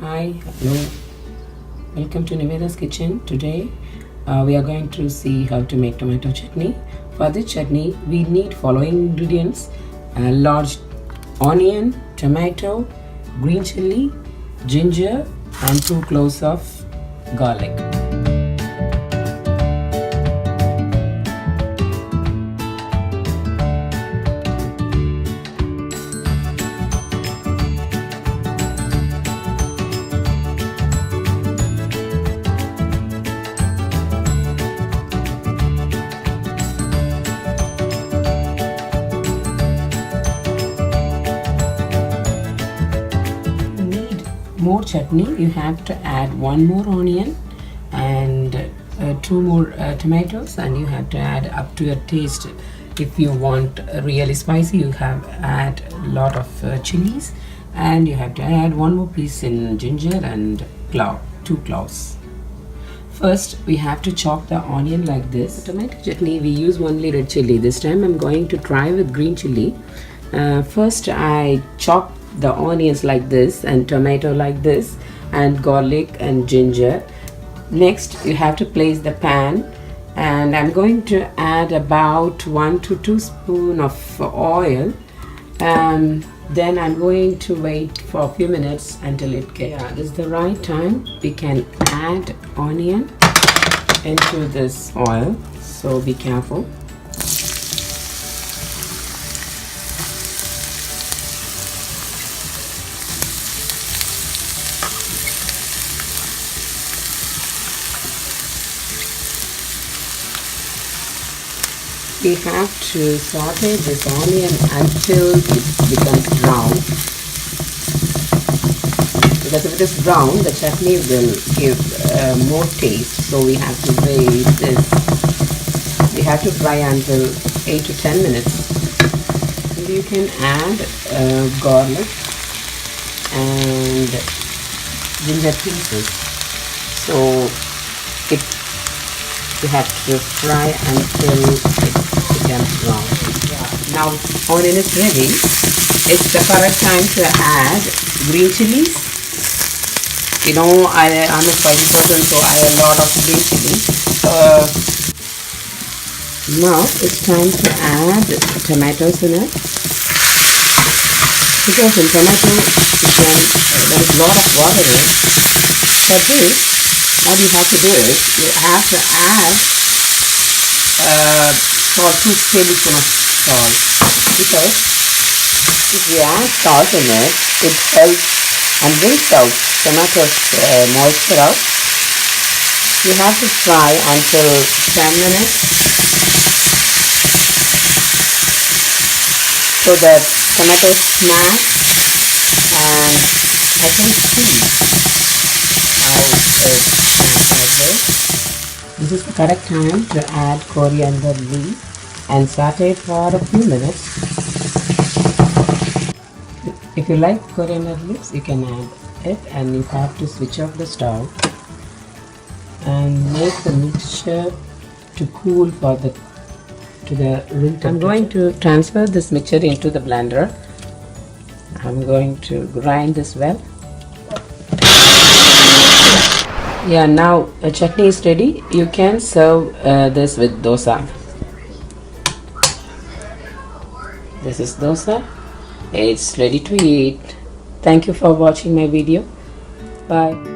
Hi, hello, welcome to Nivetha's kitchen. Today we are going to see how to make tomato chutney. For this chutney we need following ingredients: a large onion, tomato, green chili, ginger and 2 cloves of garlic. More chutney, you have to add 1 more onion and 2 more tomatoes, and you have to add up to your taste. If you want really spicy, you have add a lot of chilies, and you have to add 1 more piece in ginger and 2 cloves. First we have to chop the onion like this. For tomato chutney we use only red chili. This time I'm going to try with green chili. First I chop the onions like this, and tomato like this, and garlic and ginger. Next you have to place the pan, and I'm going to add about 1 to 2 spoons of oil. Then I'm going to wait for a few minutes until it gets. This is the right time. We can add onion into this oil, so be careful. We have to saute this onion until it becomes brown, because if it is brown the chutney will give more taste, so we have to wait this. We have to fry until 8 to 10 minutes. And you can add garlic and ginger pieces, so you have to fry until it becomes brown. Now onion is ready. It's the correct time to add green chilies. You know, I'm a spicy person, so I add a lot of green chilies. Now it's time to add tomatoes in it. Because in tomato there is a lot of water in it. For this, what you have to do is you have to add salt, 2 tablespoons of salt, because if you add salt in it, it helps and brings out tomato's moisture out. You have to fry until 10 minutes so that tomatoes smash, and I can see how it smashes this. This is the correct time to add coriander leaf and saute it for a few minutes. If you like coriander leaves, you can add it, and you have to switch off the stove and make the mixture to cool to the room temperature. I'm going to transfer this mixture into the blender. I'm going to grind this well. Yeah, now a chutney is ready. You can serve this with dosa. This is dosa. It's ready to eat. Thank you for watching my video. Bye.